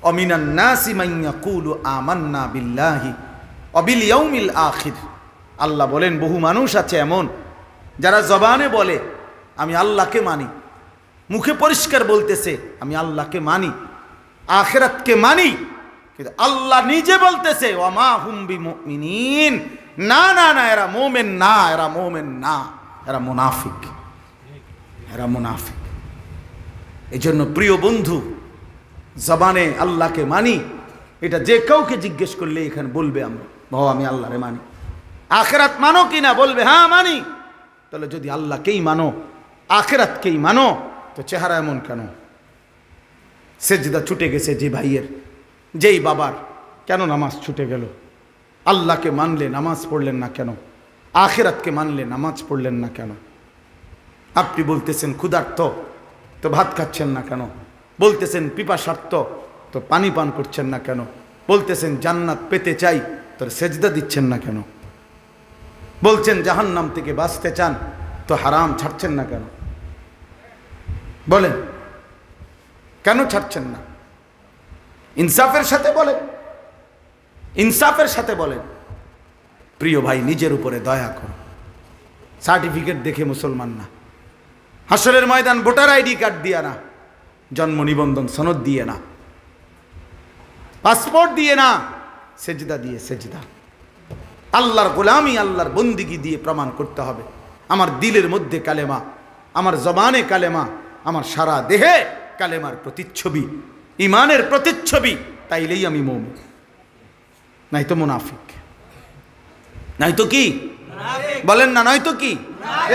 অমিনান নাসি মান ইয়াকুলু আমান্না বিল্লাহি ওয়া বিল ইয়াউমিল আখির। আল্লাহ বলেন বহু মানুষ আছে এমন যারা জবানে বলে আমি আল্লাহকে মানি, মুখে পরিষ্কার বলতেছে আমি আল্লাহকে মানি, আখিরাতকে মানি, কিন্তু আল্লাহ নিজে বলতেছে ওয়া মা হুম বিমুমিনিন, না না না, এরা মুমিন না, এরা মুমিন না, এরা মুনাফিক, এরা মুনাফিক। এজন্য প্রিয় বন্ধু, জবানে আল্লাহকে মানি, এটা যে কাউকে জিজ্ঞেস করলে এখানে বলবে আমরা ভাও আমি আল্লাহরে মানি। আখিরাত মানো কিনা, বলবে হ্যাঁ মানি। তাহলে যদি আল্লাহকেই মানো, আখিরাতকেই মানো, তো চেহারা এমন কেন? সেজদা ছুটে গেছে যে ভাইয়ের, যেই বাবার, কেন নামাজ ছুটে গেল? আল্লাহকে মানলে নামাজ পড়লেন না কেন? আখিরাতকে মানলে নামাজ পড়লেন না কেন? আপনি বলতেছেন ক্ষুধার্ত, তো ভাত খাচ্ছেন না কেন? বলতেছেন পিপাসার্ত, তো পানি পান করছেন না কেন? বলতেছেন জান্নাত পেতে চাই, তো সেজদা দিচ্ছেন না কেন? বলছেন জাহান্নাম থেকে বাঁচতে চান, তো হারাম ছাড়ছেন না কেন? বলেন কেন ছাড়ছেন না? ইনসাফের সাথে বলেন, ইনসাফের সাথে বলেন। প্রিয় ভাই, নিজের উপরে দয়া করো। সার্টিফিকেট দেখে মুসলমান না, হাসরের ময়দান ভোটার আইডি কার্ড দিয়ে না, জন্ম নিবন্ধন সনদ দিয়ে না, পাসপোর্ট দিয়ে না, সেজদা দিয়ে, সেজদা আল্লাহর গোলামি, আল্লাহর বন্দিগি দিয়ে প্রমাণ করতে হবে আমার দিলের মধ্যে কালেমা, আমার জবানে কালেমা, আমার সারা দেহে কালেমার প্রতিচ্ছবি, ইমানের প্রতিচ্ছবি, তাইলেই আমি মুমিন, নাই তো মুনাফিক। নাই তো কি বলেন না, নয় তো কি?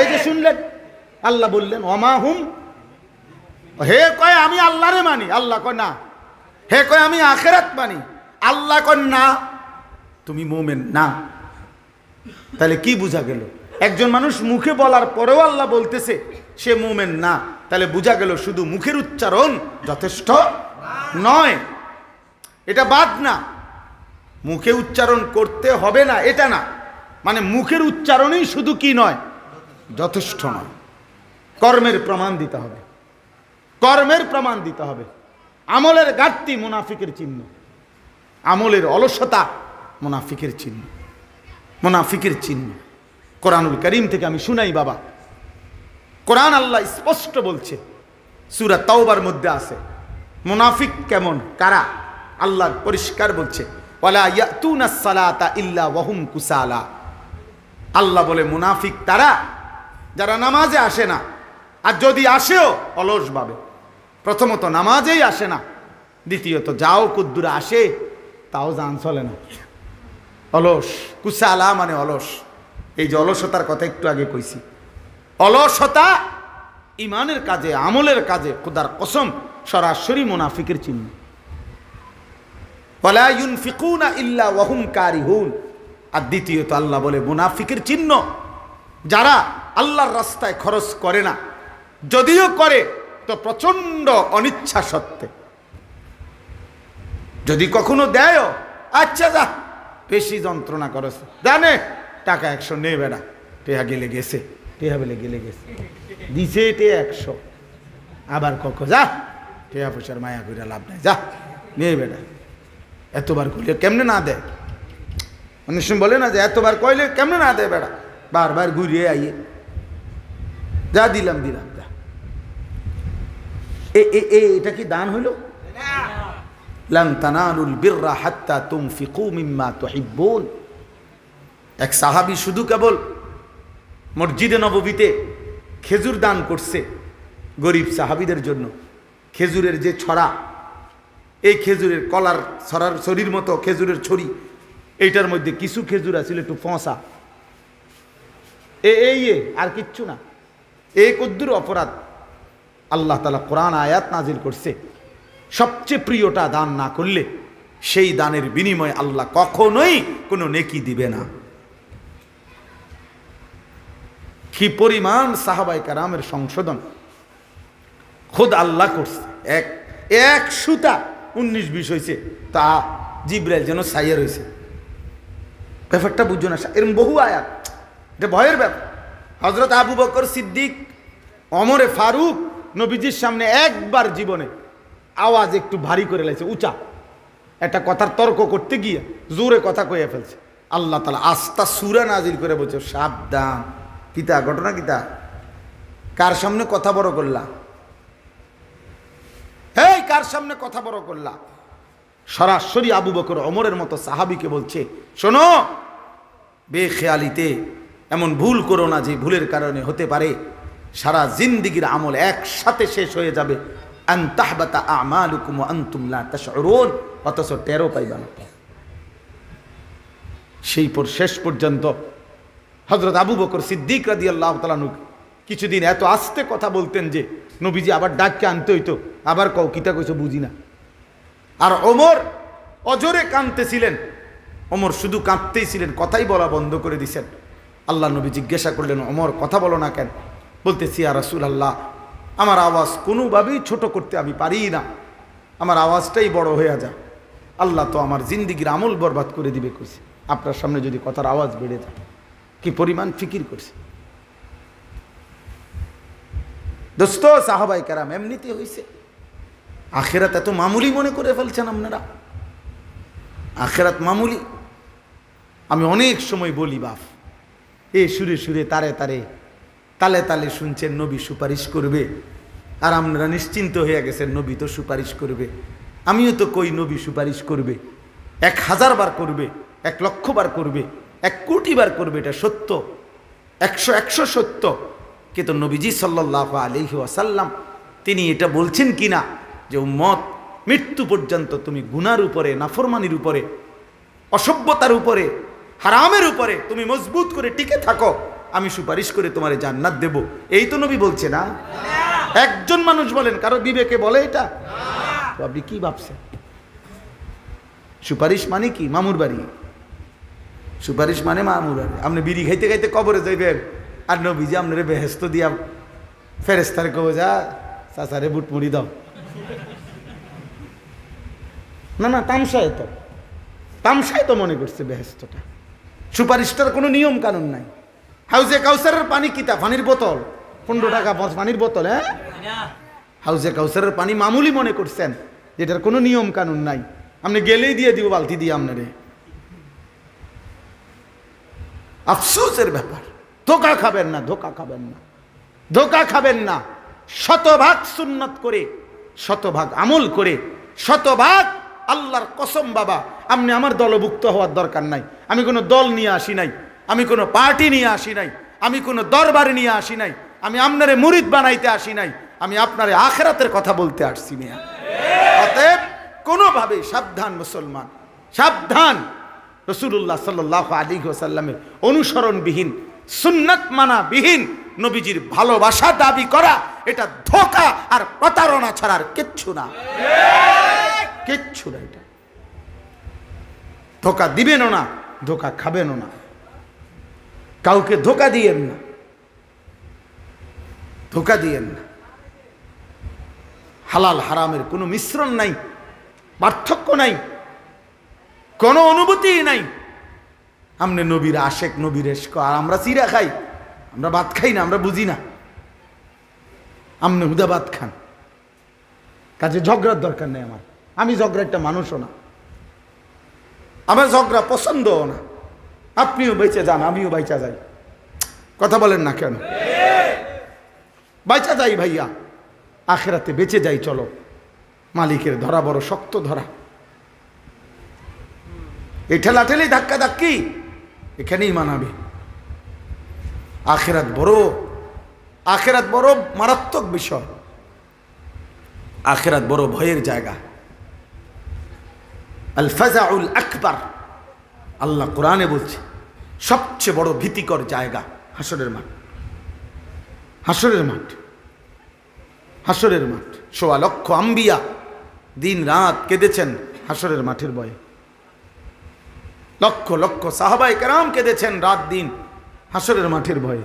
এই যে শুনলেন আল্লাহ বললেন ওমা হুম, হে কয় আমি আল্লাহরে মানি, আল্লাহ কয় না। হে কয় আমি আখিরাত মানি, আল্লাহ কয় না, তুমি মুমিন না। তাহলে কি বোঝা গেল? একজন মানুষ মুখে বলার পরেও আল্লাহ বলতেছে সে মুমিন না, তাহলে বোঝা গেল শুধু মুখের উচ্চারণ যথেষ্ট নয়। এটা বাদ না, মুখে উচ্চারণ করতে হবে না এটা না, মানে মুখের উচ্চারণই শুধু কি নয়, যথেষ্ট নয়, কর্মের প্রমাণ দিতে হবে, কর্মের প্রমাণ দিতে হবে। আমলের ঘাটতি মুনাফিকের চিহ্ন, আমলের অলসতা মুনাফিকের চিহ্ন, মুনাফিকের চিহ্ন। কোরআনুল কারীম থেকে আমি শুনাই বাবা, কোরআন আল্লাহ স্পষ্ট বলছে, সূরা তাওবার মধ্যে আছে মুনাফিক কেমন, কারা, আল্লাহ পরিষ্কার বলছে ওয়ালা ইয়াতুনাস সালাতা ইল্লা ওয়াহুম কুসালা। আল্লাহ বলে মুনাফিক তারা যারা নামাজে আসে না, আর যদি আসেও অলস ভাবে। প্রথমত নামাজেই আসে না, দ্বিতীয়ত যাও কুদ্দুরা আসে তাও জান চলে না, অলস। কুসালা মানে অলস। এই যে অলসতার কথা একটু আগে কইছি, অলসতা ইমানের কাজে, আমলের কাজে খোদার কসম সরাসরি মুনাফিকের চিহ্ন। ওয়ালা ইউনফিকুনা ইল্লা ওয়াহুম কারিহুন। আর দ্বিতীয়ত আল্লাহ বলে মুনাফিকের চিহ্ন যারা আল্লাহর রাস্তায় খরচ করে না, যদিও করে তো প্রচন্ড অনিচ্ছা সত্ত্বে। যদি কখনো দেয়, আচ্ছা যা বেশি যন্ত্রণা করেছে, জানে টাকা 100 নে বেড়া, টেহা গেলে গেছে, টেহা বেলে গেলে গেছে, দিছে টে 100, আবার কখন যা টেহা পয়সার মায়া করে লাভ নাই, যা নে বেড়া। এতবার কইলে কেমনে না দেয়? অনেক সময় বলে না যে এতবার কইলে কেমনে না দেয় বেড়া, বারবার ঘুরিয়ে আইয়ে যা দিলাম দিলাম যা। এটা কি দান হইল? লান তানালুল বিররা হাত্তা তুনফিকু মিম্মা তুহিব্বুন। এক সাহাবী শুধু কেবল মসজিদে নববীতে খেজুর দান করছে গরিব সাহাবীদের জন্য। খেজুরের যে ছড়া, এই খেজুরের কলার ছড়ার ছড়ির মতো খেজুরের ছড়ি, এইটার মধ্যে কিছু খেজুর আছিল একটু ফসা, এই আর কিচ্ছু না। এই কদ্দুর অপরাধ আল্লাহ তাআলা কোরআন আয়াত নাজিল করছে, সবচেয়ে প্রিয়টা দান না করলে সেই দানের বিনিময়ে আল্লাহ কখনোই কোনো নেকি দিবে না। কি পরিমাণ সাহাবায়ে কেরামের সংশোধন খোদ আল্লাহ করছে। এক সুতা 19-20 হয়েছে, তা জিব্রাইল যেন সাইয়ার হয়েছে। ব্যাপারটা বুঝছো না? এরকম বহু আয়াত, এটা ভয়ের ব্যাপার। হযরত আবু বকর সিদ্দিক, ওমরে ফারুক নবীজির সামনে একবার জীবনে আওয়াজ একটু ভারী করে লাইছে, উঁচা, একটা কথার তর্ক করতে গিয়ে জোরে কথা কইয়া ফেলছে। আল্লাহ তাআলা আস্তা সূরা নাজিল করে বলছে, সাবধান। কিতা ঘটনা কিতা? কার সামনে কথা বড় করলা? এই কার সামনে কথা বড় করলা? সরাসরি আবু বকর ওমরের মতো সাহাবীকে বলছে, শোনো, বেখেয়ালিতে এমন ভুল করো না যে ভুলের কারণে হতে পারে সারা জিন্দেগীর আমল একসাথে শেষ হয়ে যাবে। আন তাহবাতা আমালুকুম ওয়া আনতুম লা তাশউরুন, অথচ টেরও পাইবা না। সেই শেষ পর্যন্ত হযরত আবু বকর সিদ্দিক রাদিয়াল্লাহু তাআলা কিছুদিন এত আস্তে কথা বলতেন যে নবীজি আবার ডাককে আনতে হইতো, আবার কও কিতা কইছো বুঝি না। আর ওমর অজরে কাঁদতেছিলেন, ওমর শুধু কাঁদতেই ছিলেন, কথাই বলা বন্ধ করে দিছেন। আল্লাহ নবী জিজ্ঞাসা করলেন, ওমর কথা বলো না কেন? বলতেছি, ইয়া রাসূলুল্লাহ, আমার আওয়াজ কোনোভাবেই ছোট করতে আমি পারি না, আমার আওয়াজটাই বড় হয়ে যায়। আল্লাহ তো আমার জিন্দিগির আমল বরবাদ করে দিবে কইছে, আপনার সামনে যদি কথার আওয়াজ বেড়ে যায়। কি পরিমাণ ফিকির করছে দোস্ত, সাহাবায়ে কেরাম এমনিতে হইছে। আখিরাত এত মামুলি মনে করে ফেলছেন আপনারা, আখিরাত মামুলি। আমি অনেক সময় বলি, বাপ এ সুরে সুরে তারে তারে তালে তালে শুনছেন নবী সুপারিশ করবে, আর আপনারা নিশ্চিন্ত হয়ে গেছেন নবী তো সুপারিশ করবে। আমিও তো কই নবী সুপারিশ করবে, 1000 বার করবে, 1 লক্ষ বার করবে, 1 কোটি বার করবে, এটা সত্য, 100 সত্য। কিন্তু নবীজি সাল্লাল্লাহু আলাইহি ওয়াসাল্লাম তিনি এটা বলছেন কিনা যে উম্মত মৃত্যু পর্যন্ত তুমি গুনার উপরে, নাফরমানির উপরে, অসভ্যতার উপরে, হারামের উপরে তুমি মজবুত করে টিকে থাকো, আমি সুপারিশ করে তোমারে জান্নাত দেব। এই তো নবী বলছে না? একজন মানুষ বলেন, কারো বিবেকে বলে এটা? তো আপনি কি ভাবছেন? সুপারিশ মানে কি? মামুর বাড়ি। সুপারিশ মানে মামুর বাড়ি। আপনি বিড়ি খাইতে খাইতে কবরে যাইবেন, আর নবীজি আপনারে বেহেশত দিয়া ফেরেশতারে কবে, যা চাচারে বুট মুড়ি দাও। না না, তামসায় তো মনে করছে বেহেশতটা। সুপারিশটার কোনো নিয়ম কানুন নাই। হাউজে কাউসারের পানি কিতা? পানির বোতল, 15 টাকা পানির বোতল। হ্যাঁ, হাউজে কাউসারের পানি মামুলি মনে করছেন, যেটার কোনো নিয়ম কানুন নাই। আপনি গেলেই দিয়ে দিব বালতি দিয়ে আপনারে। আফসোসের ব্যাপার। ধোকা খাবেন না, ধোকা খাবেন না, ধোকা খাবেন না। শতভাগ সুন্নত করে, শতভাগ আমল করে, শতভাগ আল্লাহর কসম বাবা, আপনি আমার দলভুক্ত হওয়ার দরকার নাই। আমি কোনো দল নিয়ে আসি নাই, আমি কোনো পার্টি নিয়ে আসি নাই, আমি কোনো দরবার নিয়ে আসি নাই, আমি আপনারে মুরিদ বানাইতে আসি নাই, আমি আপনারে আখিরাতের কথা বলতে আসছি মিয়া। অতএব কোনোভাবে সাবধান মুসলমান, সাবধান। রাসূলুল্লাহ সাল্লাল্লাহু আলাইহি ওয়াসাল্লামের অনুসরণবিহীন, সুন্নাত মানাবিহীন নবীজির ভালোবাসা দাবি করা, এটা ধোঁকা আর প্রতারণা ছাড়া আর কিচ্ছু না, কিচ্ছু না। এটা ধোঁকা দিবেনও না, ধোঁকা খাবেনও না, কাউকে ধোঁকা দিয়েন না, ধোঁকা দিয়েন না। হালাল হারামের কোনো মিশ্রণ নাই, পার্থক্য নাই, কোনো অনুভূতি নাই। আমনে নবীর আশেক, নবীর এশক, আর আমরা চিরা খাই, আমরা ভাত খাই না, আমরা বুঝি না। আমনে হুদা ভাত খান, কাজে ঝগড়ার দরকার নেই আমার। আমি ঝগড়া একটা মানুষও না, আমার ঝগড়া পছন্দও না। আপনিও বেঁচে যান, আমিও বাইচা যাই। কথা বলেন না কেন? বাইচা যাই ভাইয়া, আখিরাতে বেঁচে যাই। চলো, মালিকের ধরা বড় শক্ত ধরা। এই ঠেলাঠেলি ধাক্কা ধাক্কি এখানেই মানাবে। আখিরাত বড় মারাত্মক বিষয়, আখিরাত বড় ভয়ের জায়গা। আল ফাজাউল আকবার, আল্লাহ কোরআনে বলছে সবচেয়ে বড় ভীতিকর জায়গা হাসরের মাঠ। হাসরের মাঠ, হাসরের মাঠ। ১৬ লক্ষ আম্বিয়া দিন রাত কেঁদেছেন হাসরের মাঠের ভয়ে। লক্ষ লক্ষ সাহাবায়ে কেরাম কেঁদেছেন রাত দিন হাসরের মাঠের ভয়ে।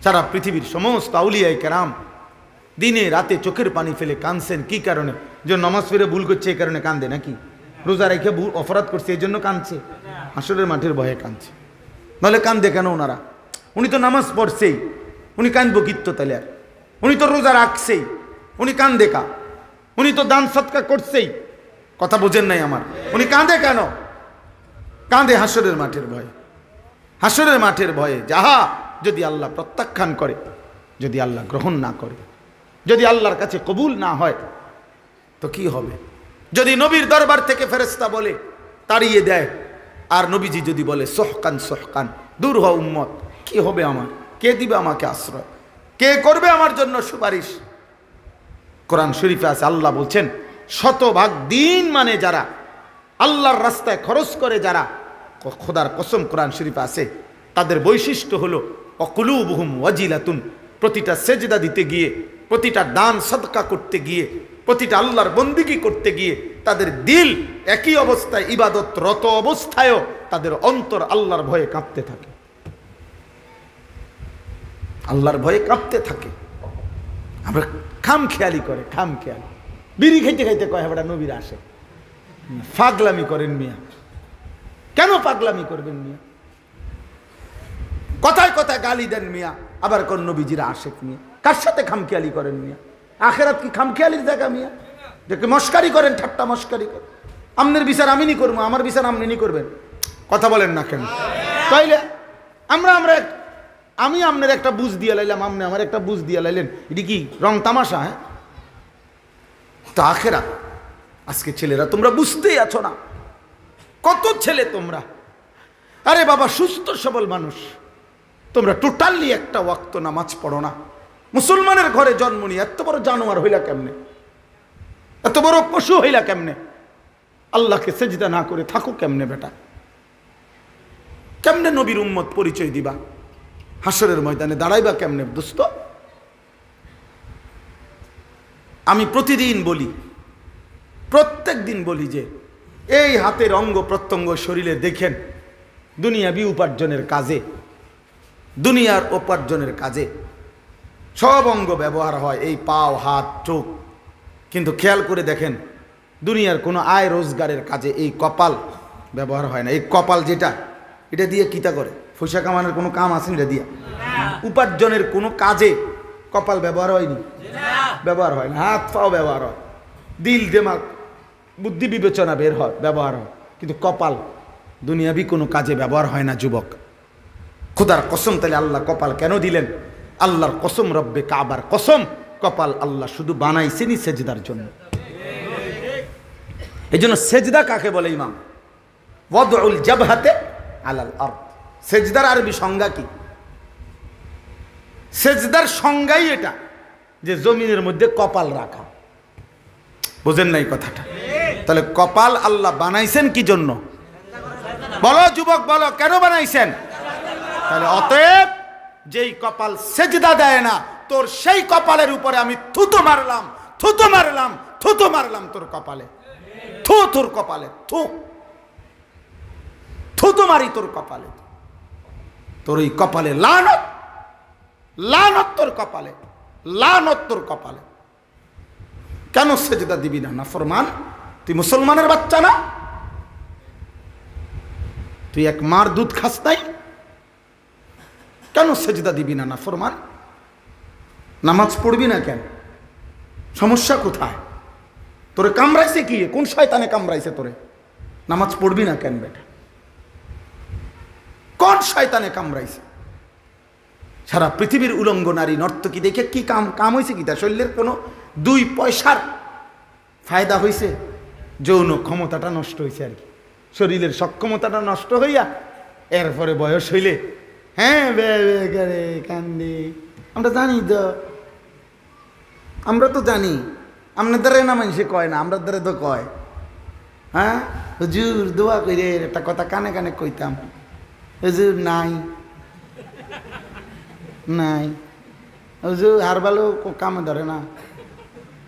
সারা পৃথিবীর সমস্ত আউলিয়ায়ে কেরাম দিনে রাতে চোখের পানি ফেলে কাঁদছেন। কি কারণে? যে নামাজ ফিরে ভুল করছে এই কারণে কান্দে নাকি? রোজা রেখে অপরাধ করছে এই জন্য কাঁদছে? হাসরের মাঠের ভয়ে কাঁদছে। নাহলে কান্দে কেন ওনারা? উনি তো নামাজ পড়ছেই, উনি কান্দবো কিত্ত তাহলে? আর উনি তো রোজা রাখছেই, উনি কান্দে কা? উনি তো দান সৎকার করছেই, কথা বোঝেন নাই আমার? উনি কাঁদে কেন? কাঁদে হাসরের মাঠের ভয়ে। হাসরের মাঠের ভয়ে, যাহা যদি আল্লাহ প্রত্যাখ্যান করে, যদি আল্লাহ গ্রহণ না করে, যদি আল্লাহর কাছে কবুল না হয় তো কি হবে? যদি নবীর দরবার থেকে ফেরেশতা বলে তাড়িয়ে দেয়, আর নবীজি যদি বলে সোহকান সোহকান, দূর হ উম্মত, কি হবে আমার? কে দিবে আমাকে আশ্রয়? কে করবে আমার জন্য সুপারিশ? কোরআন শরীফে আছে, আল্লাহ বলছেন শতভাগ দিন মানে যারা আল্লাহর রাস্তায় খরচ করে, যারা, খোদার কসম কোরআন শরীফে আছে, তাদের বৈশিষ্ট্য হলো অকুলুবহুম ওয়াজিলাতুন, প্রতিটা সেজদা দিতে গিয়ে, প্রতিটা দান সদকা করতে গিয়ে, প্রতিটা আল্লাহর বন্দিগি করতে গিয়ে তাদের দিল একই অবস্থায়, ইবাদতরত অবস্থায়ও তাদের অন্তর আল্লাহর ভয়ে কাঁপতে থাকে, আল্লাহর ভয়ে কাঁপতে থাকে। আমরা খামখেয়ালি করে, খামখেয়ালি বিড়ি খাইতে খাইতে কয় হেবড়া নবীর আসে। পাগলামি করেন মিয়া, কেন পাগলামি করবেন মিয়া? কথায় কথায় গালি দেন মিয়া, আবার কোন নবীজিরা আশেক মিয়া। কার সাথে খামখেয়ালি করেন মিয়া? আখেরাত কি খামখেয়ালির জায়গা মিয়া? দেখে মস্কারি করেন, ঠাট্টা মস্কারি করেন। আমনের বিচার আমি নি করবো, আমার বিচার আপনি নি করবেন, কথা বলেন না কেন? তাইলে আমরা আমি আপনার একটা বুঝ দিয়ে লাইলাম, আপনি আমার একটা বুঝ দিয়ে লাইলেন, এটি কি রং তামাশা? হ্যাঁ, তো আখেরাত আজকে ছেলেরা তোমরা বুঝতেই আছো না। কত ছেলে তোমরা, আরে বাবা সুস্থ সবল মানুষ, তোমরা টোটালি একটা ওয়াক্ত নামাজ পড়ো না। মুসলমানের ঘরে জন্ম নিয়ে এত বড় জানোয়ার হইলা কেমনে? এত বড় পশু হইলা কেমনে? আল্লাহকে সেজদা না করে থাকো কেমনে বেটা? কেমনে নবীর উম্মত পরিচয় দিবা? হাসরের ময়দানে দাঁড়াইবা কেমনে দোস্ত? আমি প্রতিদিন বলি, প্রত্যেক দিন বলি যে এই হাতের অঙ্গ প্রত্যঙ্গ শরীরে দেখেন দুনিয়াবি উপার্জনের কাজে, দুনিয়ার উপার্জনের কাজে সব অঙ্গ ব্যবহার হয়, এই পাও, হাত, চোখ, কিন্তু খেয়াল করে দেখেন দুনিয়ার কোনো আয় রোজগারের কাজে এই কপাল ব্যবহার হয় না। এই কপাল যেটা, এটা দিয়ে কিতা করে? পয়সা কামানোর কোনো কাম আছে এটা দিয়ে? উপার্জনের কোনো কাজে কপাল ব্যবহার হয়নি, ব্যবহার হয় না। হাত পাও ব্যবহার হয়, দিল দিমাগ বুদ্ধি বিবেচনা বের হয়, ব্যবহার হয়, কিন্তু কপাল দুনিয়াবি কোনো কাজে ব্যবহার হয় না যুবক। খোদার কসম, তাহলে আল্লাহ কপাল কেন দিলেন? আল্লাহর কসম, রব্বে কাবার কসম, কপাল আল্লাহ শুধু বানাইছেনই সেজদার জন্য। এই জন্য সেজদা কাকে বলে ইমাম? ওয়াদউল জাবহাতে আলাল আরদ। সেজদার আরবি সংজ্ঞা কি? সেজদার সংজ্ঞাই এটা যে জমিনের মধ্যে কপাল রাখা। বুঝেন নাই কথাটা? তাহলে কপাল আল্লাহ বানাইছেন কি জন্য? বলো যুবক, বলো কেন বানাইছেন? তাহলে অতএব যেই কপাল সেজদা দেয় না, তোর সেই কপালের উপরে আমি থুতু মারলাম, থুতু মারলাম, থুতু মারলাম তোর কপালে, থু, তোর কপালে থু, থুতু মারি তোর কপালে, তোর এই কপালে লানত, লানত তোর কপালে, লানত তোর কপালে। কেন সেজদা দিবি না? নাফরমান, তুই মুসলমানের বাচ্চা না? তুই এক মার দুধ খাস নাই? কেন সেজদা দিবি না? নাফরমান, নামাজ পড়বি না কেন? সমস্যা কোথায়? তোরে কামড়াইছে কি? কোন শয়তানে কামড়াইছে তোরে? নামাজ পড়বি না কেন বেটা? কোন শয়তানে কামড়াইছে? সারা পৃথিবীর উলঙ্গ নারী নর্তকী দেখে কি কাম হয়েছে? কি তার শরীরের কোনো 2 পয়সার ফায়দা হয়েছে? যৌন ক্ষমতাটা নষ্ট হয়েছে আর কি, শরীরের সক্ষমতাটা নষ্ট হইয়া এরপরে বয়স হইলে হ্যাঁ বে কান্দি। আমরা জানি তো, আমরা তো জানি, আপনার দ্বারা না মানুষে কয় না, আমরা দ্বারা তো কয়। হ্যাঁ হুজুর দোয়া করে একটা কথা কানে কানে কইতাম, হুজুর নাই নাই, হুজুর হারবালো কামে ধরে না,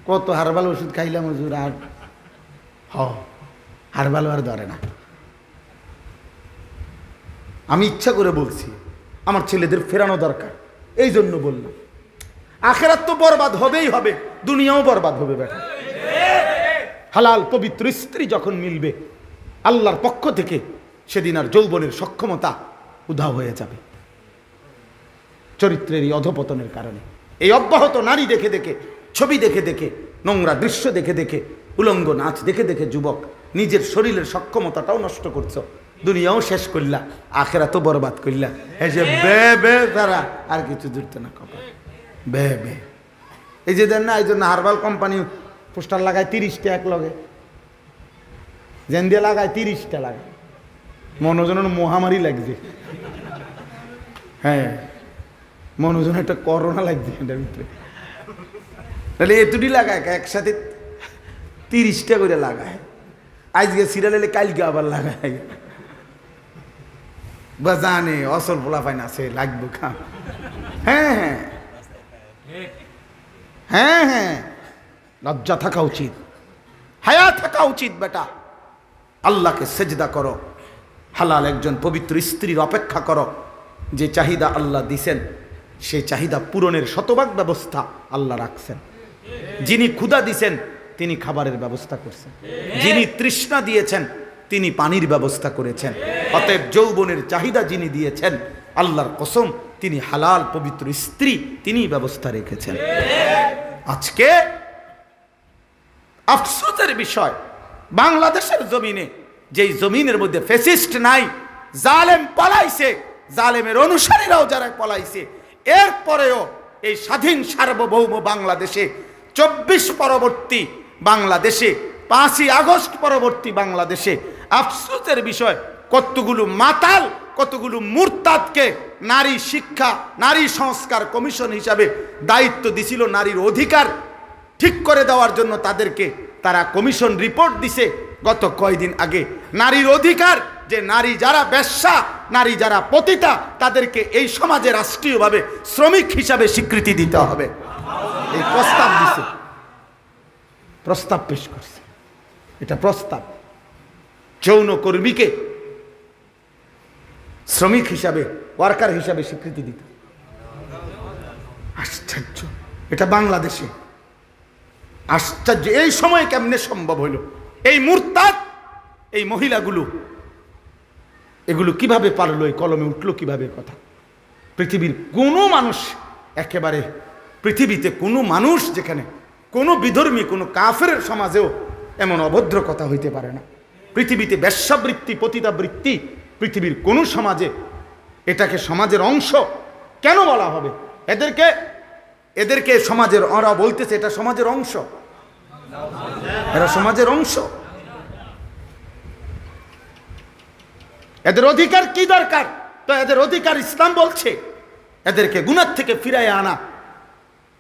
কত হারবাল ওষুধ খাইলাম হুজুর, আর হারবালো আর ধরে না। আমি ইচ্ছা করে বলছি আমার ছেলেদের ফেরানো দরকার, এই জন্য বললাম। আখেরাত তো বরবাদ হবেই হবে, দুনিয়াও বরবাদ হবে বেটা। হালাল পবিত্র স্ত্রী যখন মিলবে আল্লাহর পক্ষ থেকে, সেদিন আর যৌবনের সক্ষমতা উধাও হয়ে যাবে চরিত্রের এই অধপতনের কারণে। এই অব্যাহত নারী দেখে দেখে, ছবি দেখে দেখে, নোংরা দৃশ্য দেখে দেখে উলঙ্গ নাচ দেখে দেখে যুবক নিজের শরীরের সক্ষমতাটাও নষ্ট করছো, দুনিয়াও শেষ করলা, আখেরা তো বরবাদ করলা। এই যে বে বে তারা আর কিছু জুড়তে না কপাল বে বে। এই যে দেন না, এই জন্য হারবাল কোম্পানি পোস্টার লাগায় 30টা এক লগে, জেন দিয়ে লাগায় 30টা লাগায়, মনোজন মহামারী লাগছে। হ্যাঁ, মনোজন একটা করোনা লাগছে এটার ভিতরে। তাহলে এতুটি লাগায় একসাথে 30টা করে লাগায়, আজকে সিরিয়াল এলে কালকে আবার লাগায়। বা জানে অসল পোলা পায় না, সে লাগবো খা। হ্যাঁ হ্যাঁ হ্যাঁ হ্যাঁ, লজ্জা থাকা উচিত, হায়া থাকা উচিত। বেটা আল্লাহকে সেজদা করো, হালাল একজন পবিত্র স্ত্রীর অপেক্ষা করো। যে চাহিদা আল্লাহ দিছেন সেই চাহিদা পূরণের শতভাগ ব্যবস্থা আল্লাহ রাখছেন। যিনি ক্ষুধা দিছেন তিনি খাবারের ব্যবস্থা করছেন, যিনি তৃষ্ণা দিয়েছেন তিনি পানির ব্যবস্থা করেছেন। অতএব যৌবনের চাহিদা যিনি দিয়েছেন, আল্লাহর কসম তিনি হালাল পবিত্র স্ত্রী তিনি ব্যবস্থা রেখেছেন। আজকে আফসোসের বিষয়, বাংলাদেশের জমিনে যেই জমিনের মধ্যে ফ্যাসিস্ট নাই, জালেম পলাইছে, জালেমের অনুসারীরাও যারা পলাইছে, এরপরেও এই স্বাধীন সার্বভৌম বাংলাদেশে 24 পরবর্তী বাংলাদেশে, 5ই আগস্ট পরবর্তী বাংলাদেশে আফসোসের বিষয় কতগুলো মাতাল, কতগুলো মুরতাদকে নারী শিক্ষা নারী সংস্কার কমিশন হিসাবে দায়িত্ব দিছিল নারীর অধিকার ঠিক করে দেওয়ার জন্য। তাদেরকে তারা কমিশন রিপোর্ট দিছে গত কয়েকদিন আগে। নারীর অধিকার, যে নারী যারা বেশ্যা, নারী যারা পতিতা, তাদেরকে এই সমাজে রাষ্ট্রীয়ভাবে শ্রমিক হিসাবে স্বীকৃতি দিতে হবে, এই প্রস্তাব দিছে, প্রস্তাব পেশ করছে। এটা প্রস্তাব, যৌনকর্মীকে শ্রমিক হিসাবে, ওয়ার্কার হিসাবে স্বীকৃতি দিতে। আশ্চর্য, এটা বাংলাদেশে আশ্চর্য। এই সময় কেমনে সম্ভব হইল? এই মুরতাদ, এই মহিলাগুলো এগুলো কিভাবে পারলো, এই কলমে উঠলো কিভাবে কথা? পৃথিবীর কোনো মানুষ, একেবারে পৃথিবীতে কোনো মানুষ, যেখানে কোনো বিধর্মী, কোনো কাফের সমাজেও এমন অভদ্র কথা হইতে পারে না। পৃথিবীতে বেশ্যাবৃত্তি, পতিতাবৃত্তি পৃথিবীর কোনো সমাজে, এটাকে সমাজের অংশ কেন বলা হবে? এদেরকে সমাজের, ওরা বলতেছে এটা সমাজের অংশ, এরা সমাজের অংশ। এদের অধিকার কি দরকার? তো এদের অধিকার ইসলাম বলছে এদেরকে গুনাহ থেকে ফিরায় আনা।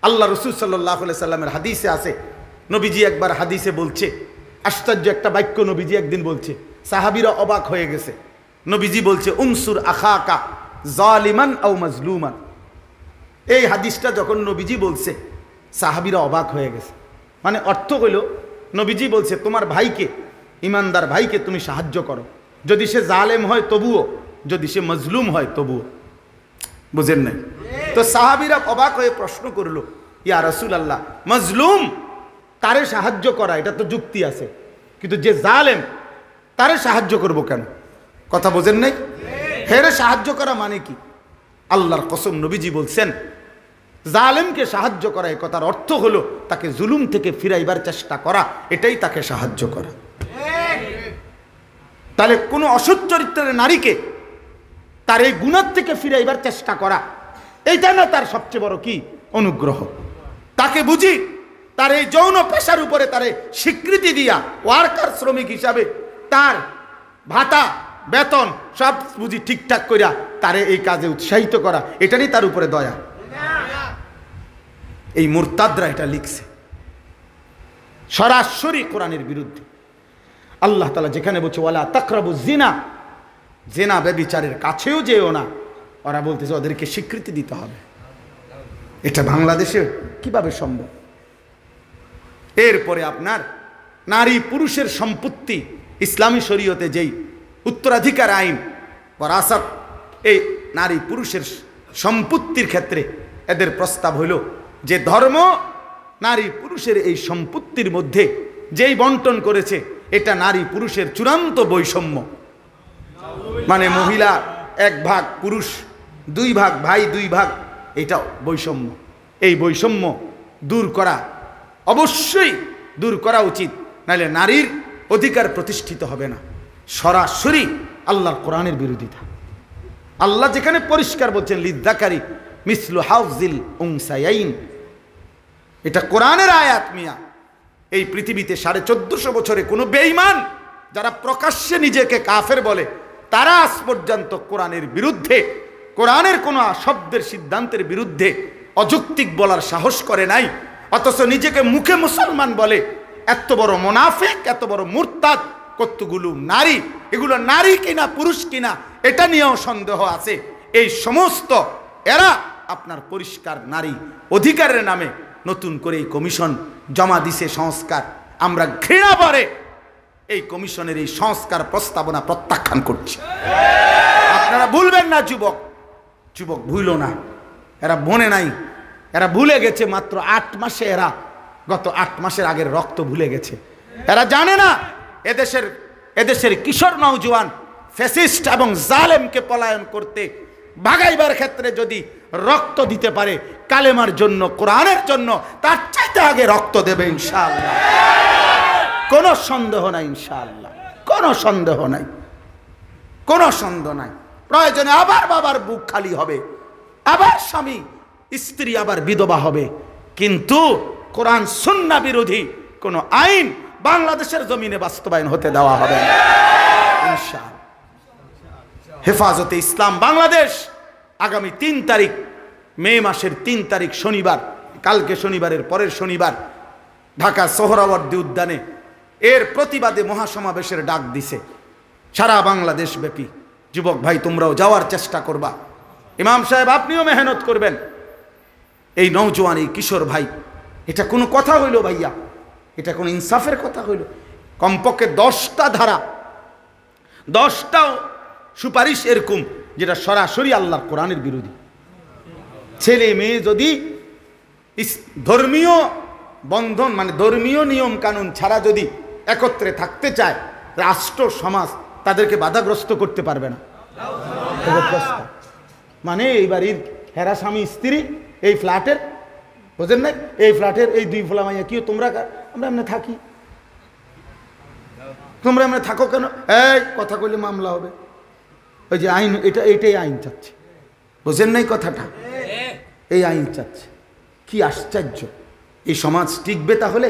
আল্লাহ রসুল সাল্লাল্লাহু আলাইহি সাল্লামের হাদিসে আছে, নবীজি একবার হাদিসে বলছে, আশ্চর্য একটা বাক্য নবীজি একদিন বলছে, সাহাবীরা অবাক হয়ে গেছে। নবীজি বলছে, উনসুর আখাকা জালিমান আও মাজলুমান। এই হাদিসটা যখন নবীজি বলছে, সাহাবীরা অবাক হয়ে গেছে। মানে অর্থ হইল, নবীজি বলছে তোমার ভাইকে, ইমানদার ভাইকে তুমি সাহায্য করো, যদি সে জালেম হয় তবুও, যদি সে মজলুম হয় তবুও। বুঝেন নাই? তো সাহাবীরা অবাক হয়ে প্রশ্ন করলো, ইয়া রাসূলুল্লাহ, মজলুম তারে সাহায্য করা এটা তো যুক্তি আছে, কিন্তু যে জালেম তারে সাহায্য করব কেন? কথা বোঝেন নাই? হেরে সাহায্য করা মানে কি? আল্লাহর কসম, নবীজি বলছেন জালেমকে সাহায্য করা, এই কথার অর্থ হলো তাকে জুলুম থেকে ফিরাইবার চেষ্টা করা, এটাই তাকে সাহায্য করা। তাহলে কোনো অসৎ চরিত্রের নারীকে তার এই গুনাহ থেকে ফিরাইবার চেষ্টা করা, এইটা না তার সবচেয়ে বড় কি অনুগ্রহ? তাকে বুঝি তার এই যৌন পেশার উপরে তারে স্বীকৃতি দিয়া ওয়ার্কার, শ্রমিক হিসাবে তার ভাতা, বেতন সব বুঝি ঠিকঠাক করিয়া তারে এই কাজে উৎসাহিত করা, এটারই তার উপরে দয়া। এই মুরতাদরা এটা লিখছে সরাসরি কোরআনের বিরুদ্ধে। আল্লাহ তাআলা যেখানে বলছে ওয়ালা তাকরাবু জিনা, জেনা ব্যভিচারের কাছেও যেও না, ওরা বলতেছে ওদেরকে স্বীকৃতি দিতে হবে। এটা বাংলাদেশে কিভাবে সম্ভব? এরপরে আপনার নারী পুরুষের সম্পত্তি, ইসলামী শরীয়তে যেই উত্তরাধিকার আইন ওয়ারাসাত, এই নারী পুরুষের সম্পত্তির ক্ষেত্রে এদের প্রস্তাব হইল যে ধর্ম নারী পুরুষের এই সম্পত্তির মধ্যে যেই বন্টন করেছে, এটা নারী পুরুষের চূড়ান্ত বৈষম্য। মানে মহিলা 1 ভাগ, পুরুষ 2 ভাগ, ভাই 2 ভাগ, এটা বৈষম্য। এই বৈষম্য দূর করা, অবশ্যই দূর করা উচিত। নাহলে নারীর অধিকার প্রতিষ্ঠিত হবে না। সরাসরি আল্লাহর কোরআনের বিরোধিতা। আল্লাহ যেখানে পরিষ্কার বলছেন লিযযাকারি মিসলু হাউজিল উনসায়াইন, এটা কোরআনের আয়াত মিয়া। এই পৃথিবীতে 1450 বছরে কোনো বেঈমান যারা প্রকাশ্যে নিজেকে কাফের বলে, তারা আজ পর্যন্ত কোরআনের বিরুদ্ধে, কোরআনের কোনো শব্দের সিদ্ধান্তের বিরুদ্ধে অযৌক্তিক বলার সাহস করে নাই। অথচ নিজেকে মুখে মুসলমান বলে। এত বড় মুনাফিক, এত বড় মুরতাদ, কতগুলো নারী, এগুলো নারী কিনা পুরুষ কিনা এটা নিয়েও সন্দেহ আছে। এই সমস্ত এরা আপনার পরিষ্কার নারী অধিকারের নামে নতুন করে এই কমিশন জমা দিছে সংস্কার। আমরা ঘৃণা ভরে এই কমিশনের এই সংস্কার প্রস্তাবনা প্রত্যাখ্যান করছি। আপনারা ভুলবেন না, যুবক যুবক ভুলো না। এরা বনে নাই, এরা ভুলে গেছে মাত্র 8 মাসে, এরা গত 8 মাসের আগের রক্ত ভুলে গেছে। এরা জানে না এদেশের কিশোর নওজোয়ান ফ্যাসিস্ট এবং জালেমকে পলায়ন করতে ভাগাইবার ক্ষেত্রে যদি রক্ত দিতে পারে কালেমার জন্য, কোরআনের জন্য, তার চাইতে আগে রক্ত দেবে ইনশাআল্লাহ। কোনো সন্দেহ নাই ইনশাআল্লাহ, কোনো সন্দেহ নাই, কোনো সন্দেহ নাই। প্রয়োজনে আবার বাবার বুক খালি হবে, আবার স্বামী স্ত্রী আবার বিধবা হবে, কিন্তু কোরআন সুন্নাহ বিরোধী কোনো আইন বাংলাদেশের জমিনে বাস্তবায়ন হতে দেওয়া হবে না ইনশাআল্লাহ। হেফাজতে ইসলাম বাংলাদেশ আগামী 3 তারিখ, মে মাসের 3 তারিখ শনিবার, কালকে শনিবারের পরের শনিবার ঢাকা সোহরাওয়ার্দী উদ্যানে এর প্রতিবাদে মহাসমাবেশের ডাক দিছে সারা বাংলাদেশ ব্যাপী। যুবক ভাই তোমরাও যাওয়ার চেষ্টা করবা। ইমাম সাহেব আপনিও মেহনত করবেন। এই নওজোয়ান, এই কিশোর ভাই, এটা কোনো কথা হইল ভাইয়া? এটা কোনো ইনসাফের কথা হইল? কমপক্ষে 10টা ধারা, 10টা সুপারিশ এরকম যেটা সরাসরি আল্লাহর কোরআনের বিরোধী। ছেলে মেয়ে যদি ধর্মীয় বন্ধন মানে ধর্মীয় নিয়ম কানুন ছাড়া যদি একত্রে থাকতে চায়, রাষ্ট্র সমাজ তাদেরকে বাধাগ্রস্ত করতে পারবে না। মানে এই বাড়ির হেরা স্বামী স্ত্রী এই ফ্ল্যাটের, বুঝেন না, এই ফ্ল্যাটের এই 2 ফোলা মাইয়া, কি তোমরা, আমরা এমনি থাকি, তোমরা এমনি থাকো কেন? এই কথা কইলে মামলা হবে। ওই যে আইন, এটাই আইন চাচ্ছে, বুঝেন নাই কথাটা? এই আইন চাচ্ছে। কি আশ্চর্য! এই সমাজ টিকবে তাহলে?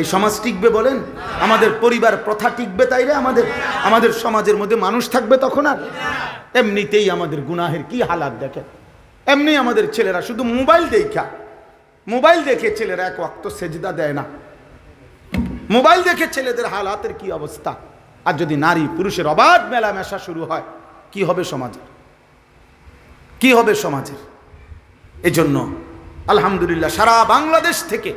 এই সমাজ টিকবে বলেন? আমাদের পরিবার প্রথা টিকবে তাইলে? আমাদের সমাজের মধ্যে মানুষ থাকবে তখন আর? এমনিতেই আমাদের গুনাহের কি হালাত দেখেন। এমনি আমাদের ছেলেরা শুধু মোবাইল দেখে ছেলেরা 1 ওয়াক্ত সেজদা দেয় না। মোবাইল দেখে ছেলেদের হালাতের কি অবস্থা! আর যদি নারী পুরুষের অবাধ মেলামেশা শুরু হয়, কি হবে সমাজের? কি হবে সমাজের? এজন্য আলহামদুলিল্লাহ সারা বাংলাদেশ থেকে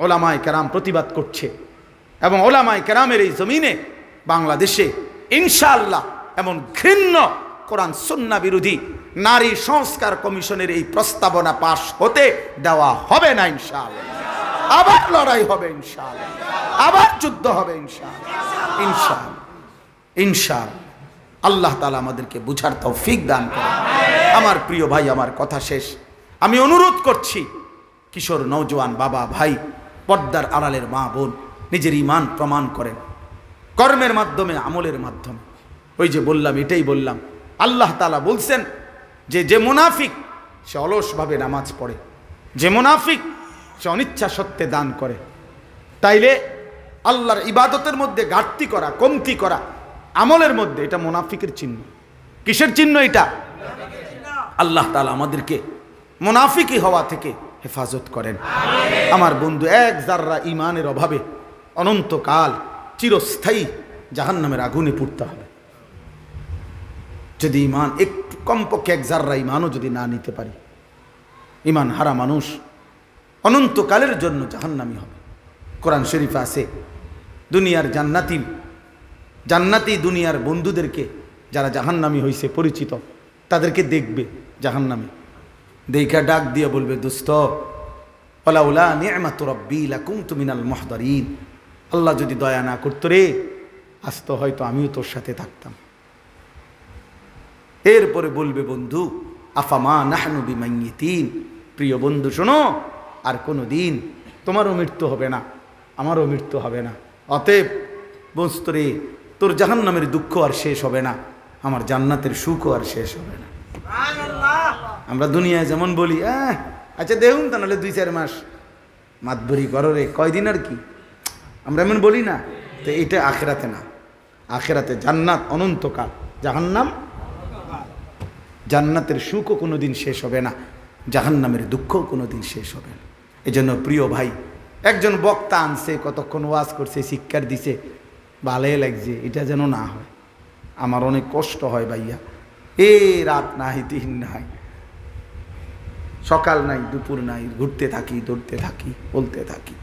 ওলামায়ে কেরাম প্রতিবাদ করছে, এবং ওলামায়ে কেরামের এই জমিনে বাংলাদেশে ইনশাআল্লাহ এমন ঘৃণ্য কোরআন সুন্নাহ বিরোধী নারী সংস্কার কমিশনের এই প্রস্তাবনা পাশ হতে দেওয়া হবে না ইনশাআল্লাহ। আবার লড়াই হবে ইনশাআল্লাহ, আবার যুদ্ধ হবে ইনশাআল্লাহ, ইনশাআল্লাহ, ইনশাআল্লাহ। আল্লাহ তাআলা আমাদেরকে বুঝার তৌফিক দান করেন। আমার প্রিয় ভাই, আমার কথা শেষ। আমি অনুরোধ করছি, কিশোর নওজোয়ান বাবা ভাই, পর্দার আড়ালের মা বোন, নিজের ঈমান প্রমাণ করেন কর্মের মাধ্যমে, আমলের মাধ্যমে। ওই যে বললাম, এটাই বললাম, আল্লাহ তাআলা বলছেন যে মুনাফিক সে অলসভাবে নামাজ পড়ে, যে মুনাফিক সে অনিচ্ছা সত্ত্বে দান করে। তাইলে আল্লাহর ইবাদতের মধ্যে ঘাটতি করা, কমতি করা, আমলের মধ্যে, এটা মুনাফিকের চিহ্ন। কিসের চিহ্ন এটা? আল্লাহ তাআলা আমাদেরকে মুনাফিকি হওয়া থেকে হেফাজত করেন। আমার বন্ধু, 1 জাররা ইমানের অভাবে অনন্তকাল চিরস্থায়ী জাহান্নামের আগুনে পুড়তে হবে। যদি ইমান একটু কমপক্ষে 1 জাররা ইমানও যদি না নিতে পারি, ইমান হারা মানুষ অনন্তকালের জন্য জাহান্নামী হবে। কোরআন শরীফে আছে, দুনিয়ার জান্নাতি দুনিয়ার বন্ধুদেরকে যারা জাহান্নামী হয়েছে পরিচিত, তাদেরকে দেখবে জাহান্নামী, দেখা ডাক দিয়ে বলবে, দোস্ত ওয়ালাউলা নি'মাতু রাব্বি লাকুনতু মিনাল মুহদারিন, আল্লাহ যদি দয়া না করতো রে, আজ তো হয়তো আমিও তোর সাথে থাকতাম। এরপরে বলবে, বন্ধু আফামা নাহনু বিমাইয়িতিন, প্রিয় বন্ধু শোনো, আর কোনো দিন তোমারও মৃত্যু হবে না, আমারও মৃত্যু হবে না, অতএব বস্তুরে তোর জাহান্নামের দুঃখ আর শেষ হবে না, আমার জান্নাতের সুখও আর শেষ হবে না। আমরা দুনিয়ায় যেমন বলি আচ্ছা দেখুন তা নাহলে 2-4 মাস মাতবরি করো রে, কয়দিন আর কি, আমরা এমন বলি না? তো এটা আখেরাতে না, আখেরাতে জান্নাত অনন্তকাল, জাহান্নাম, জান্নাতের সুখও কোনোদিন শেষ হবে না, জাহান্নামের দুঃখও কোনোদিন শেষ হবে না। এজন্য প্রিয় ভাই, একজন বক্তা আনছে, কতক্ষণ ওয়াজ করছে, শিক্ষার দিছে, ভালোই লাগছে, এটা যেন না হয়। আমার অনেক কষ্ট হয় ভাইয়া, রাত নাই, দিন নাই, সকাল নাই, দুপুর নাই, ঘুরতে থাকি, দৌড়তে থাকি, বলতে থাকি।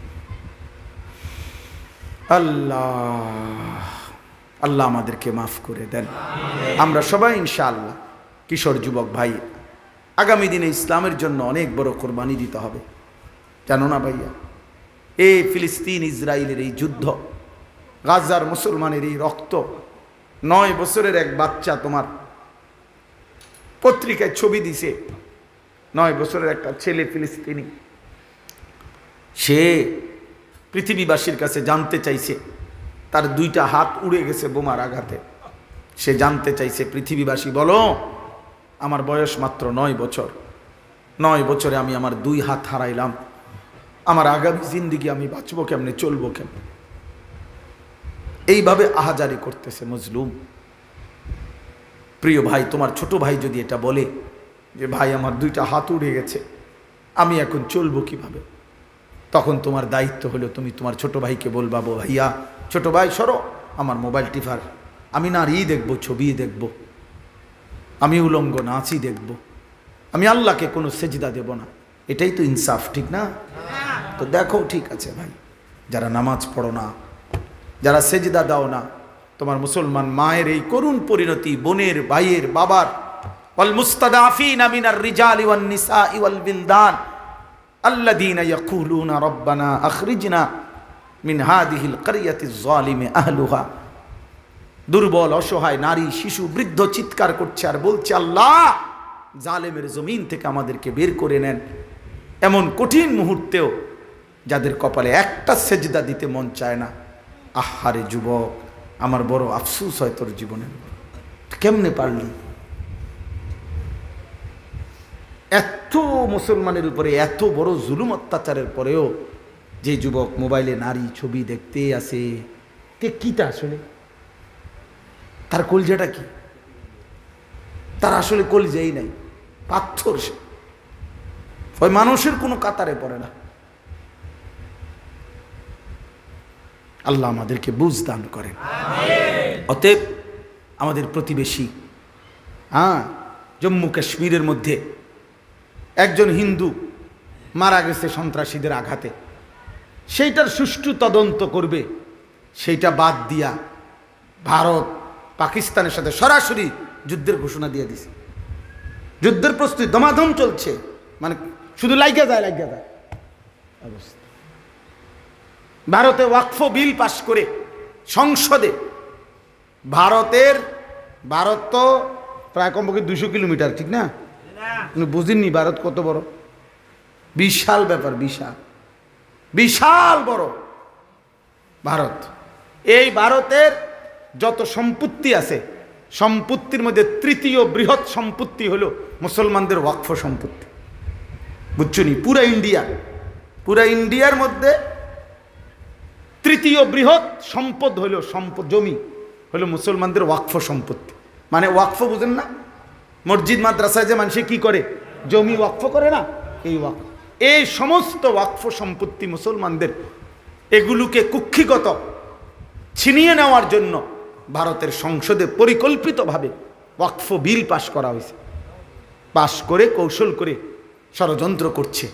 আল্লাহ আল্লাহ আমাদেরকে মাফ করে দেন। আমরা সবাই ইনশাআল্লাহ কিশোর যুবক ভাই, আগামী দিনে ইসলামের জন্য অনেক বড় কোরবানি দিতে হবে, জানো না ভাইয়া? এই ফিলিস্তিন ইসরায়েলের এই যুদ্ধ, গাজার মুসলমানের এই রক্ত, 9 বছরের এক বাচ্চা, তোমার পত্রিকায় ছবি দিছে, 9 বছরের একটা ছেলে ফিলিস্তিনি, সে পৃথিবীবাসীর কাছে জানতে চাইছে, তার 2টা হাত উড়ে গেছে বোমার আঘাতে। সে জানতে চাইছে, পৃথিবীবাসী বলো, আমার বয়স মাত্র 9 বছর, 9 বছরে আমি আমার 2 হাত হারাইলাম, আমার আগামী জিন্দিগি আমি বাঁচবো কেমনে, চলবো কেমনে? এইভাবে আহাজারি করতেছে মজলুম। প্রিয় ভাই, তোমার ছোট ভাই যদি এটা বলে যে ভাই আমার 2টা হাত উড়ে গেছে, আমি এখন চলবো কিভাবে, তখন তোমার দায়িত্ব হলো তুমি তোমার ছোট ভাইকে বলবা, ভাইয়া, ছোট ভাই সরো, আমার মোবাইল টিফার, আমি নারী দেখবো, ছবি দেখব, আমি উলঙ্গ নাচই দেখব, আমি আল্লাহকে কোনো সেজদা দেব না। এটাই তো ইনসাফ, ঠিক না? তো দেখো, ঠিক আছে ভাই, যারা নামাজ পড়ো না, যারা সেজদা দাও না, তোমার মুসলমান মায়ের এই করুণ পরিণতি, বোনের, ভাইয়ের, বাবার, ওয়াল মুস্তাদাফিনা মিনার রিজালি ওয়ান নিসাই ওয়াল বিলদান আল্লাযীনা ইয়াকুলুনা রাব্বানা আখরিজনা মিন হাযিহিল ক্বরিয়াতিজ যালিমি আহলুহা। দুর্বল, অসহায় নারী, শিশু, বৃদ্ধ চিৎকার করছে আর বলছে, আল্লাহ জালেমের জমিন থেকে আমাদেরকে বের করে নেন। এমন কঠিন মুহূর্তেও যাদের কপালে একটা সেজদা দিতে মন চায় না। আহারে যুবক, আমার বড় আফসোস হয় তোর জীবনে, কেমনে পারলি? এত মুসলমানের উপরে এত বড় জুলুম অত্যাচারের পরেও যে যুবক মোবাইলে নারী ছবি দেখতে আসে, কিটা আসলে তার কলজাটা কি? তার আসলে কলজাই নাই, পাথর। সে ওই মানুষের কোনো কাতারে পড়ে না। আল্লাহ আমাদেরকে বুঝ দান করেন। অতএব আমাদের প্রতিবেশী, জম্মু কাশ্মীরের মধ্যে একজন হিন্দু মারা গেছে সন্ত্রাসীদের আঘাতে, সেইটার সুষ্ঠু তদন্ত করবে, সেইটা বাদ দিয়া ভারত পাকিস্তানের সাথে সরাসরি যুদ্ধের ঘোষণা দিয়ে দিছে। যুদ্ধের প্রস্তুতি দমাদম চলছে, মানে শুধু লাগিয়া যায় অবস্থা। ভারতে ওয়াকফ বিল পাশ করে সংসদে, ভারত তো প্রায় কমপক্ষে 200 কিলোমিটার, ঠিক না? বুঝিনি ভারত কত বড়, বিশাল ব্যাপার, বিশাল বড় ভারত। এই ভারতের যত সম্পত্তি আছে, সম্পত্তির মধ্যে 3য় বৃহৎ সম্পত্তি হলো মুসলমানদের ওয়াকফ সম্পত্তি। বুঝছো নি? পুরা ইন্ডিয়ার মধ্যে 3য় বৃহৎ সম্পদ হলো জমি হলো মুসলমানদের ওয়াকফ সম্পত্তি। মানে ওয়াকফ বুঝেন না? মসজিদ মাদ্রাসায় যে মানুষে কি করে, জমি ওয়াকফ করে না, এই ওয়াকফ। এই সমস্ত ওয়াকফ সম্পত্তি মুসলমানদের, এগুলোকে কুক্ষিগত ছিনিয়ে নেওয়ার জন্য ভারতের সংসদে পরিকল্পিতভাবে ওয়াকফ বিল পাশ করা হয়েছে। পাশ করে কৌশল করে ষড়যন্ত্র করছে।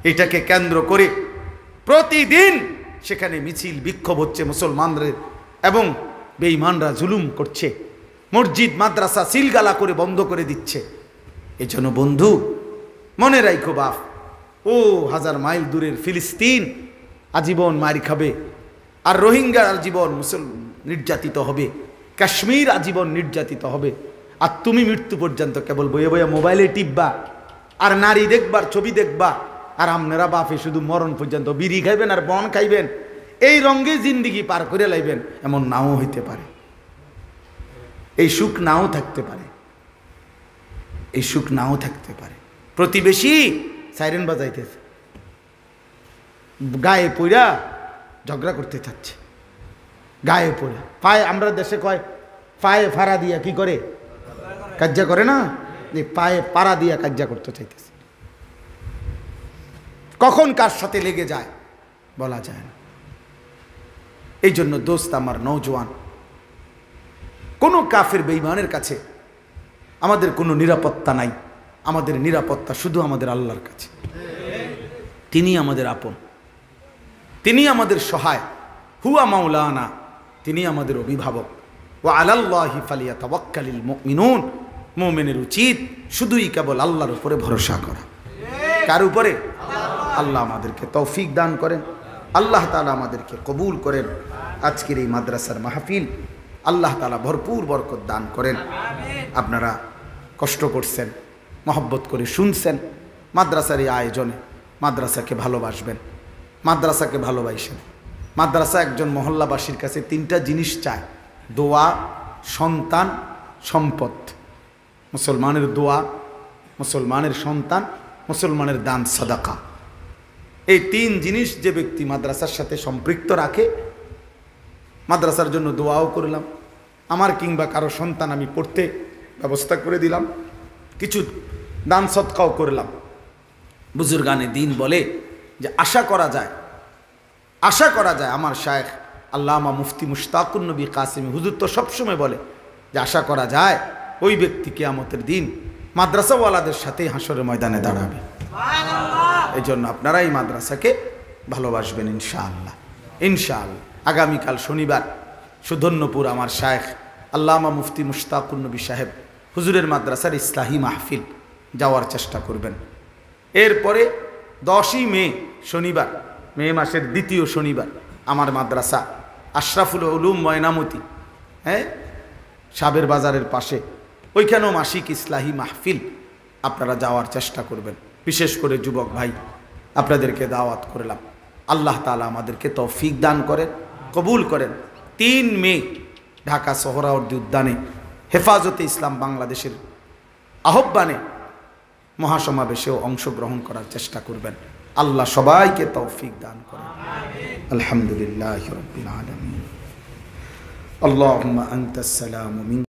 এটাকে কেন্দ্র করে প্রতিদিন সেখানে মিছিল বিক্ষোভ হচ্ছে মুসলমানদের, এবং বেঈমানরা জুলুম করছে, মসজিদ মাদ্রাসা সিলগালা করে বন্ধ করে দিচ্ছে। এজন্য বন্ধু মনে রাখো বাপ, 1000 মাইল দূরের ফিলিস্তিন আজীবন মারি খাবে, আর রোহিঙ্গা আজীবন নির্যাতিত হবে, কাশ্মীর আজীবন নির্যাতিত হবে। আর তুমি মৃত্যু পর্যন্ত কেবল বইয়ে বইয়ে মোবাইলে টিপবা আর নারী দেখবার, ছবি দেখবা, আর আপনারা বাপে শুধু মরণ পর্যন্ত বিড়ি খাইবেন আর বন খাইবেন। এই রঙে জিন্দিগি পার করে লাইবেন এমন নাও হইতে পারে, এই সুখ নাও থাকতে পারে, এই সুখ নাও থাকতে পারে। প্রতিবেশী সাইরেন বাজাইতেছে, গায়ে পইরা ঝগড়া করতে চাচ্ছে, গায়ে পড়ে পায়ে, আমরা দেশে কয় পায়ে ফাড়া দিয়া কি করে কাজ্জা করে না, যে পায়ে পাড়া দিয়া কাজ্জা করতে চাইতেছে। কখন কার সাথে লেগে যায় বলা যায় না। এই জন্য দোস্ত আমার নওজোয়ান, কোনো কাফের বেঈমানের কাছে আমাদের কোনো নিরাপত্তা নাই। আমাদের নিরাপত্তা শুধু আমাদের আল্লাহর কাছে। তিনি আমাদের আপন, তিনি আমাদের সহায়, হুয়া মাওলানা, তিনি আমাদের অভিভাবক। ওয়া আলাল্লাহি ফালিয়াতাওয়াক্কালিল মুমিনুন, মুমিনের উচিত শুধুই কেবল আল্লাহর উপরে ভরসা করা। কার উপরে? আল্লাহ আমাদেরকে তৌফিক দান করেন, আল্লাহ তাআলা আমাদেরকে কবুল করেন। আজকের এই মাদ্রাসার মাহফিল আল্লাহ তাআলা ভরপুর বরকত দান করেন। আপনারা কষ্ট করছেন, মহব্বত করে শুনছেন, মাদ্রাসার এই আয়োজনে মাদ্রাসাকে ভালোবাসবেন, মাদ্রাসাকে ভালোবাসেন। মাদ্রাসা একজন মহল্লাবাসীর কাছে তিনটা জিনিস চায়: দোয়া, সন্তান, সম্পদ। মুসলমানের দোয়া, মুসলমানের সন্তান, মুসলমানের দান সাদাকা। এই তিন জিনিস যে ব্যক্তি মাদ্রাসার সাথে সম্পৃক্ত রাখে, মাদ্রাসার জন্য দোয়াও করলাম, আমার কিংবা কারো সন্তান আমি পড়তে ব্যবস্থা করে দিলাম, কিছু দান সদকাও করলাম। বুজুর্গানে দিন বলে যে আশা করা যায়, আশা করা যায়, আমার শায়েখ আল্লামা মুফতি মুশতাকুন নবী কাসেমি হুজুর তো সবসময় বলে যে আশা করা যায় ওই ব্যক্তি কিয়ামতের দিন মাদ্রাসাওয়ালাদের সাথেই হাসরের ময়দানে দাঁড়াবে। এই জন্য আপনারা এই মাদ্রাসাকে ভালোবাসবেন ইনশাআল্লাহ। ইনশাআল্লাহ আগামীকাল শনিবার সুধন্যপুর আমার শায়েখ আল্লামা মুফতি মুশতাকুন নবী সাহেব হুজুরের মাদ্রাসার ইসলাহি মাহফিল যাওয়ার চেষ্টা করবেন। এরপরে 10ই মে শনিবার, মে মাসের দ্বিতীয় শনিবার আমার মাদ্রাসা আশরাফুল উলুম ময়নামতি, সাবের বাজারের পাশে, ওইখানেও মাসিক ইসলাহি মাহফিল আপনারা যাওয়ার চেষ্টা করবেন। বিশেষ করে যুবক ভাই, আপনাদেরকে দাওয়াত করলাম। আল্লাহ তাআলা আমাদেরকে তৌফিক দান করেন, কবুল করেন। 3 মে ঢাকা সোহরাওয়ার্দী উদ্যানে হেফাজতে ইসলাম বাংলাদেশের আহ্বানে মহাসমাবেশেও অংশগ্রহণ করার চেষ্টা করবেন। আল্লাহ সবাইকে তৌফিক দান করেন। আলহামদুলিল্লাহি রাব্বিল আলামিন। আল্লাহুম্মা আনতাস সালামু